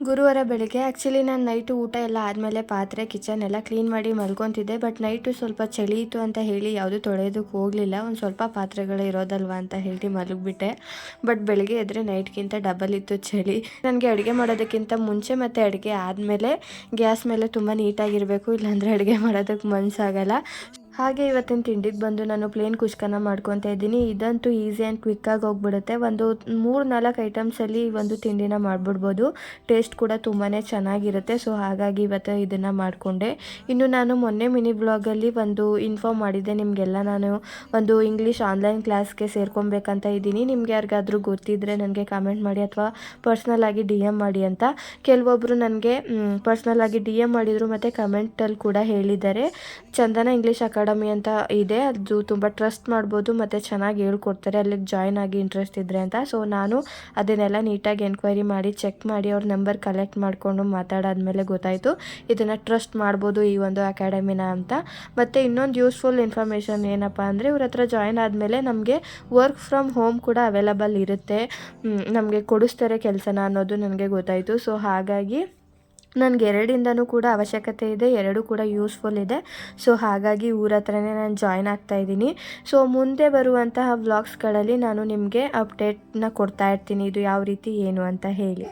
ಗುರುವಾರ ಬೆಳಿಗ್ಗೆ ಆ್ಯಕ್ಚುಲಿ ನಾನು ನೈಟು ಊಟ ಎಲ್ಲ ಆದಮೇಲೆ ಪಾತ್ರೆ ಕಿಚನ್ ಎಲ್ಲ ಕ್ಲೀನ್ ಮಾಡಿ ಮಲ್ಕೊತಿದ್ದೆ. ಬಟ್ ನೈಟು ಸ್ವಲ್ಪ ಚಳಿ ಇತ್ತು ಅಂತ ಹೇಳಿ ಯಾವುದೂ ತೊಳೆಯೋದಕ್ಕೆ ಹೋಗಲಿಲ್ಲ. ಒಂದು ಸ್ವಲ್ಪ ಪಾತ್ರೆಗಳು ಇರೋದಲ್ವ ಅಂತ ಹೇಳಿ ಮಲಗಿಬಿಟ್ಟೆ. ಬಟ್ ಬೆಳಿಗ್ಗೆ ಎದ್ದರೆ ನೈಟ್ಗಿಂತ ಡಬಲ್ ಇತ್ತು ಚಳಿ. ನನಗೆ ಅಡುಗೆ ಮಾಡೋದಕ್ಕಿಂತ ಮುಂಚೆ ಮತ್ತು ಅಡುಗೆ ಆದಮೇಲೆ ಗ್ಯಾಸ್ ಮೇಲೆ ತುಂಬ ನೀಟಾಗಿರಬೇಕು, ಇಲ್ಲಾಂದರೆ ಅಡುಗೆ ಮಾಡೋದಕ್ಕೆ ಮನಸ್ಸಾಗಲ್ಲ. ಹಾಗೆ ಇವತ್ತಿನ ತಿಂಡಿಗೆ ಬಂದು ನಾನು ಪ್ಲೇನ್ ಕುಷ್ಕನ ಮಾಡ್ಕೊತಾ ಇದ್ದೀನಿ. ಇದಂತೂ ಈಸಿ ಆ್ಯಂಡ್ ಕ್ವಿಕ್ಕಾಗಿ ಹೋಗ್ಬಿಡುತ್ತೆ. ಒಂದು 3-4 ಐಟಮ್ಸಲ್ಲಿ ಒಂದು ತಿಂಡಿನ ಮಾಡಿಬಿಡ್ಬೋದು. ಟೇಸ್ಟ್ ಕೂಡ ತುಂಬಾ ಚೆನ್ನಾಗಿರುತ್ತೆ. ಸೊ ಹಾಗಾಗಿ ಇವತ್ತು ಇದನ್ನು ಮಾಡಿಕೊಂಡೆ. ಇನ್ನು ನಾನು ಮೊನ್ನೆ ಮಿನಿ ಬ್ಲಾಗಲ್ಲಿ ಒಂದು ಇನ್ಫಾರ್ಮ್ ಮಾಡಿದ್ದೆ ನಿಮಗೆಲ್ಲ. ನಾನು ಒಂದು ಇಂಗ್ಲೀಷ್ ಆನ್ಲೈನ್ ಕ್ಲಾಸ್ಗೆ ಸೇರ್ಕೊಬೇಕಂತ ಇದ್ದೀನಿ. ನಿಮ್ಗೆ ಯಾರಿಗಾದ್ರೂ ಗೊತ್ತಿದ್ದರೆ ನನಗೆ ಕಾಮೆಂಟ್ ಮಾಡಿ ಅಥವಾ ಪರ್ಸ್ನಲ್ಲಾಗಿ DM ಮಾಡಿ ಅಂತ. ಕೆಲವೊಬ್ಬರು ನನಗೆ ಪರ್ಸ್ನಲ್ಲಾಗಿ DM ಮಾಡಿದರು ಮತ್ತು ಕಮೆಂಟಲ್ಲಿ ಕೂಡ ಹೇಳಿದ್ದಾರೆ. ಚಂದನ ಇಂಗ್ಲೀಷ್ ಅಕಾಡೆಮಿ ಅಂತ ಇದೆ, ಅದು ತುಂಬ ಟ್ರಸ್ಟ್ ಮಾಡ್ಬೋದು ಮತ್ತು ಚೆನ್ನಾಗಿ ಹೇಳ್ಕೊಡ್ತಾರೆ, ಅಲ್ಲಿಗೆ ಜಾಯ್ನ್ ಆಗಿ ಇಂಟ್ರೆಸ್ಟ್ ಇದ್ದರೆ ಅಂತ. ಸೊ ನಾನು ಅದನ್ನೆಲ್ಲ ನೀಟಾಗಿ ಎನ್ಕ್ವೈರಿ ಮಾಡಿ ಚೆಕ್ ಮಾಡಿ ಅವ್ರ ನಂಬರ್ ಕಲೆಕ್ಟ್ ಮಾಡಿಕೊಂಡು ಮಾತಾಡಾದ್ಮೇಲೆ ಗೊತ್ತಾಯಿತು ಇದನ್ನು ಟ್ರಸ್ಟ್ ಮಾಡ್ಬೋದು ಈ ಒಂದು ಅಕಾಡೆಮಿನ ಅಂತ. ಮತ್ತು ಇನ್ನೊಂದು ಯೂಸ್ಫುಲ್ ಇನ್ಫಾರ್ಮೇಷನ್ ಏನಪ್ಪ ಅಂದರೆ, ಇವ್ರ ಹತ್ರ ಜಾಯ್ನ್ ಆದಮೇಲೆ ನಮಗೆ ವರ್ಕ್ ಫ್ರಮ್ ಹೋಮ್ ಕೂಡ ಅವೈಲಬಲ್ ಇರುತ್ತೆ, ನಮಗೆ ಕೊಡಿಸ್ತಾರೆ ಕೆಲಸನ ಅನ್ನೋದು ನನಗೆ ಗೊತ್ತಾಯಿತು. ಸೊ ಹಾಗಾಗಿ ನನಗೆ 2ಇಂದನೂ ಕೂಡ ಅವಶ್ಯಕತೆ ಇದೆ, 2 ಕೂಡ ಯೂಸ್ಫುಲ್ ಇದೆ. ಸೊ ಹಾಗಾಗಿ ಊರ ಹತ್ರನೇ ನಾನು ಜಾಯ್ನ್ ಆಗ್ತಾಯಿದ್ದೀನಿ. ಸೊ ಮುಂದೆ ಬರುವಂತಹ ವ್ಲಾಗ್ಸ್ಗಳಲ್ಲಿ ನಾನು ನಿಮಗೆ ಅಪ್ಡೇಟ್ನ ಕೊಡ್ತಾ ಇರ್ತೀನಿ, ಇದು ಯಾವ ರೀತಿ ಏನು ಅಂತ ಹೇಳಿ.